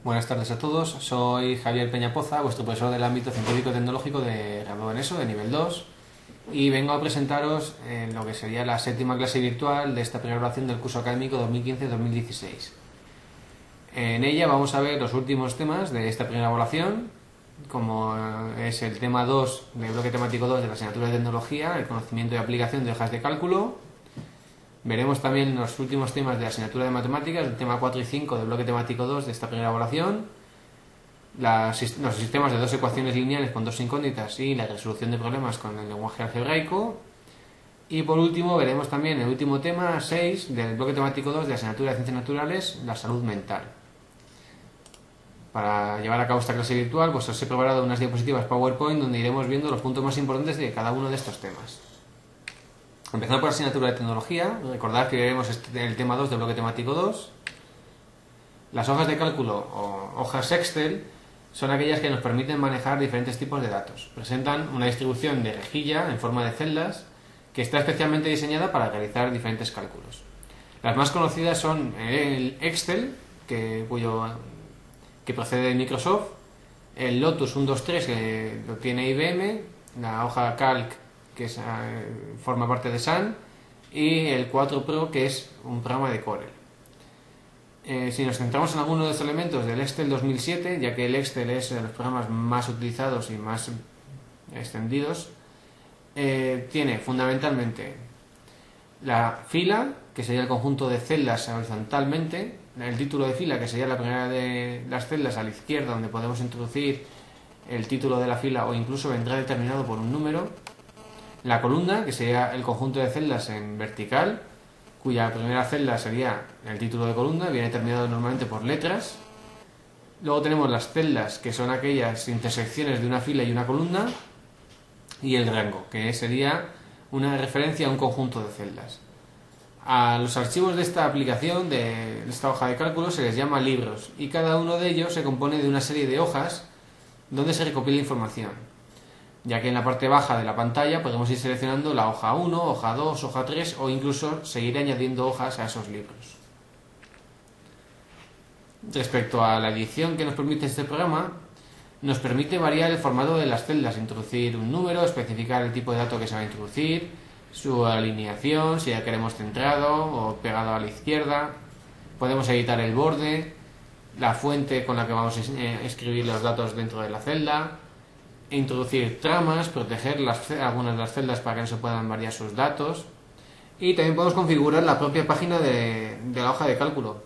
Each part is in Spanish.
Buenas tardes a todos, soy Javier Peñapoza, vuestro profesor del ámbito científico-tecnológico de grado en ESO, de nivel 2, y vengo a presentaros lo que sería la séptima clase virtual de esta primera evaluación del curso académico 2015-2016. En ella vamos a ver los últimos temas de esta primera evaluación, como es el tema 2 del bloque temático 2 de la asignatura de tecnología, el conocimiento y aplicación de hojas de cálculo. Veremos también los últimos temas de la asignatura de matemáticas, el tema 4 y 5 del bloque temático 2 de esta primera evaluación, los sistemas de dos ecuaciones lineales con dos incógnitas y la resolución de problemas con el lenguaje algebraico. Y por último veremos también el último tema 6 del bloque temático 2 de la asignatura de ciencias naturales, la salud mental. Para llevar a cabo esta clase virtual, pues os he preparado unas diapositivas PowerPoint donde iremos viendo los puntos más importantes de cada uno de estos temas. Empezando por la asignatura de tecnología, recordad que veremos el tema 2 del bloque temático 2. Las hojas de cálculo o hojas Excel son aquellas que nos permiten manejar diferentes tipos de datos. Presentan una distribución de rejilla en forma de celdas que está especialmente diseñada para realizar diferentes cálculos. Las más conocidas son el Excel, que procede de Microsoft, el Lotus 123, que lo tiene IBM, la hoja Calc, que forma parte de Sun, y el 4 Pro, que es un programa de Corel. Si nos centramos en algunos de estos elementos del Excel 2007, ya que el Excel es de los programas más utilizados y más extendidos, tiene fundamentalmente la fila, que sería el conjunto de celdas horizontalmente, el título de fila, que sería la primera de las celdas a la izquierda, donde podemos introducir el título de la fila o incluso vendrá determinado por un número. La columna, que sería el conjunto de celdas en vertical, cuya primera celda sería el título de columna, viene terminado normalmente por letras. Luego tenemos las celdas, que son aquellas intersecciones de una fila y una columna, y el rango, que sería una referencia a un conjunto de celdas. A los archivos de esta aplicación, de esta hoja de cálculo, se les llama libros, y cada uno de ellos se compone de una serie de hojas donde se recopila información, ya que en la parte baja de la pantalla podemos ir seleccionando la hoja 1, hoja 2, hoja 3 o incluso seguir añadiendo hojas a esos libros. Respecto a la edición que nos permite este programa, nos permite variar el formato de las celdas, introducir un número, especificar el tipo de dato que se va a introducir, su alineación, si ya queremos centrado o pegado a la izquierda. Podemos editar el borde, la fuente con la que vamos a escribir los datos dentro de la celda, introducir tramas, proteger algunas de las celdas para que no se puedan variar sus datos, y también podemos configurar la propia página de la hoja de cálculo,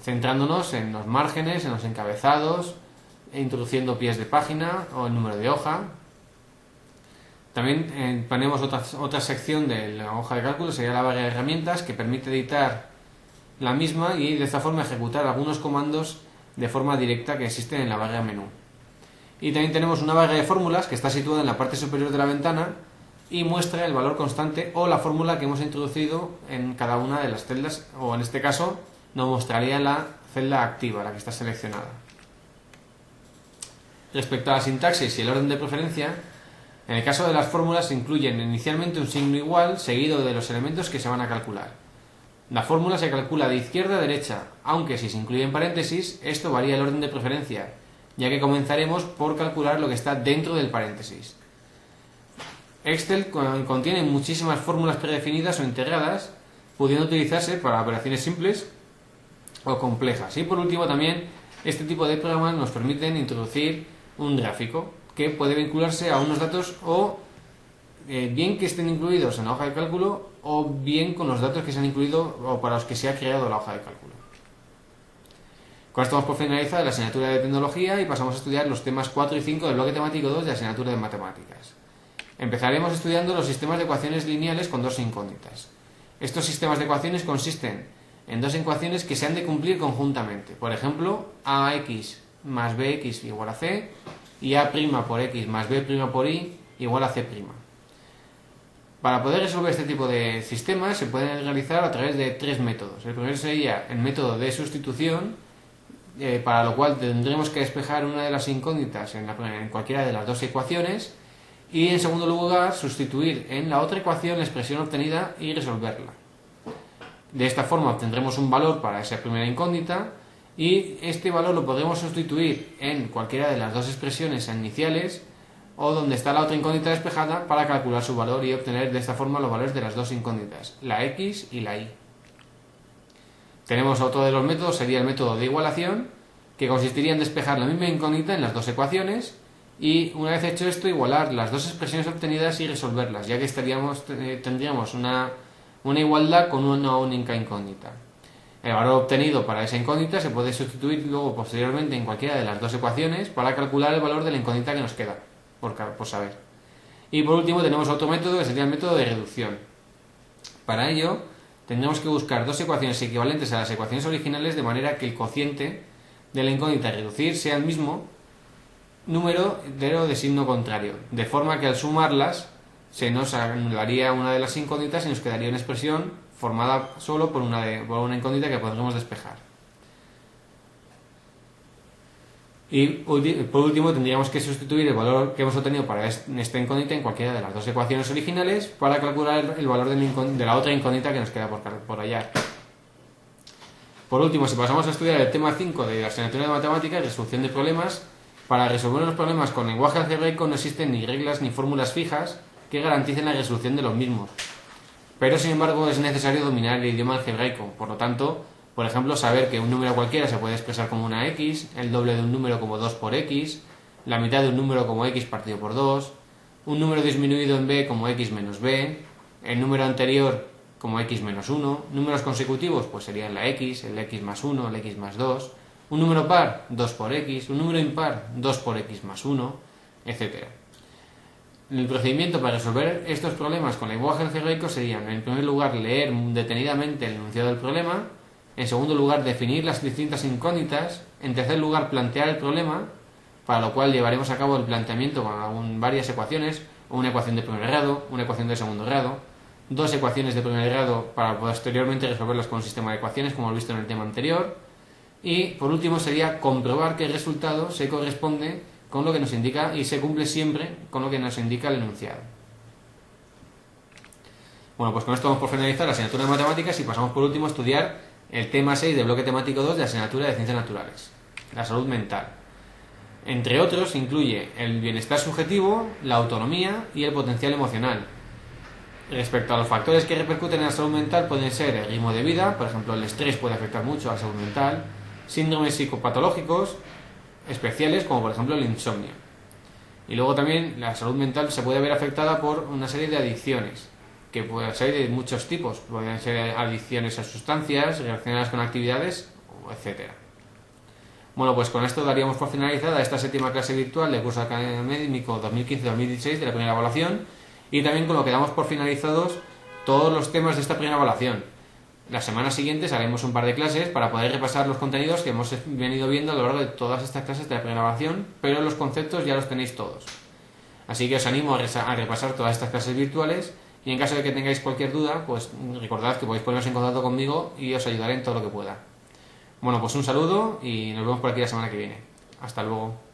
centrándonos en los márgenes, en los encabezados, introduciendo pies de página o el número de hoja. También ponemos otra sección de la hoja de cálculo, sería la barra de herramientas, que permite editar la misma y de esta forma ejecutar algunos comandos de forma directa que existen en la barra menú. Y también tenemos una barra de fórmulas que está situada en la parte superior de la ventana y muestra el valor constante o la fórmula que hemos introducido en cada una de las celdas, o en este caso nos mostraría la celda activa, la que está seleccionada. Respecto a la sintaxis y el orden de preferencia, en el caso de las fórmulas se incluyen inicialmente un signo igual seguido de los elementos que se van a calcular. La fórmula se calcula de izquierda a derecha, aunque si se incluyen paréntesis, esto varía el orden de preferencia, ya que comenzaremos por calcular lo que está dentro del paréntesis. Excel contiene muchísimas fórmulas predefinidas o integradas, pudiendo utilizarse para operaciones simples o complejas. Y por último también, este tipo de programas nos permiten introducir un gráfico que puede vincularse a unos datos o bien que estén incluidos en la hoja de cálculo o bien con los datos que se han incluido o para los que se ha creado la hoja de cálculo. Con esto vamos por finalizar la asignatura de tecnología y pasamos a estudiar los temas 4 y 5 del bloque temático 2 de la asignatura de matemáticas. Empezaremos estudiando los sistemas de ecuaciones lineales con dos incógnitas. Estos sistemas de ecuaciones consisten en dos ecuaciones que se han de cumplir conjuntamente. Por ejemplo, ax más bx igual a c y a' por x más b' por y igual a c'. Para poder resolver este tipo de sistemas se pueden realizar a través de tres métodos. El primero sería el método de sustitución, para lo cual tendremos que despejar una de las incógnitas en cualquiera de las dos ecuaciones, y en segundo lugar sustituir en la otra ecuación la expresión obtenida y resolverla. De esta forma obtendremos un valor para esa primera incógnita y este valor lo podremos sustituir en cualquiera de las dos expresiones iniciales o donde está la otra incógnita despejada para calcular su valor y obtener de esta forma los valores de las dos incógnitas, la x y la y. Tenemos otro de los métodos, sería el método de igualación, que consistiría en despejar la misma incógnita en las dos ecuaciones y una vez hecho esto igualar las dos expresiones obtenidas y resolverlas, ya que tendríamos una igualdad con una única incógnita. El valor obtenido para esa incógnita se puede sustituir luego posteriormente en cualquiera de las dos ecuaciones para calcular el valor de la incógnita que nos queda por saber. Y por último tenemos otro método que sería el método de reducción. Para ello tendremos que buscar dos ecuaciones equivalentes a las ecuaciones originales de manera que el cociente de la incógnita a reducir sea el mismo número pero de signo contrario, de forma que al sumarlas se nos anularía una de las incógnitas y nos quedaría una expresión formada solo por una incógnita que podremos despejar. Y por último tendríamos que sustituir el valor que hemos obtenido para esta incógnita en cualquiera de las dos ecuaciones originales para calcular el valor de la otra incógnita que nos queda por hallar. Por último, si pasamos a estudiar el tema 5 de la asignatura de matemáticas, resolución de problemas, para resolver los problemas con lenguaje algebraico no existen ni reglas ni fórmulas fijas que garanticen la resolución de los mismos. Pero sin embargo es necesario dominar el idioma algebraico, por lo tanto, por ejemplo, saber que un número cualquiera se puede expresar como una x, el doble de un número como 2 por x, la mitad de un número como x partido por 2, un número disminuido en b como x menos b, el número anterior como x menos 1, números consecutivos pues serían la x, el x más 1, el x más 2, un número par 2 por x, un número impar 2 por x más 1, etc. El procedimiento para resolver estos problemas con lenguaje algebraico sería, en primer lugar, leer detenidamente el enunciado del problema, en segundo lugar, definir las distintas incógnitas, en tercer lugar, plantear el problema, para lo cual llevaremos a cabo el planteamiento con varias ecuaciones, una ecuación de primer grado, una ecuación de segundo grado, dos ecuaciones de primer grado para posteriormente resolverlas con un sistema de ecuaciones, como hemos visto en el tema anterior, y por último sería comprobar que el resultado se corresponde con lo que nos indica y se cumple siempre con lo que nos indica el enunciado. Bueno, pues con esto vamos por finalizar la asignatura de matemáticas y pasamos por último a estudiar el tema 6 del bloque temático 2 de la asignatura de ciencias naturales, la salud mental. Entre otros incluye el bienestar subjetivo, la autonomía y el potencial emocional. Respecto a los factores que repercuten en la salud mental pueden ser el ritmo de vida, por ejemplo el estrés puede afectar mucho a la salud mental, síndromes psicopatológicos especiales como por ejemplo el insomnio. Y luego también la salud mental se puede ver afectada por una serie de adicciones, que pueden ser de muchos tipos, pueden ser adicciones a sustancias relacionadas con actividades, etc. Bueno, pues con esto daríamos por finalizada esta séptima clase virtual del curso académico 2015-2016 de la primera evaluación y también con lo que damos por finalizados todos los temas de esta primera evaluación. Las semanas siguientes haremos un par de clases para poder repasar los contenidos que hemos venido viendo a lo largo de todas estas clases de la primera evaluación, pero los conceptos ya los tenéis todos. Así que os animo a repasar todas estas clases virtuales y en caso de que tengáis cualquier duda, pues recordad que podéis poneros en contacto conmigo y os ayudaré en todo lo que pueda. Bueno, pues un saludo y nos vemos por aquí la semana que viene. Hasta luego.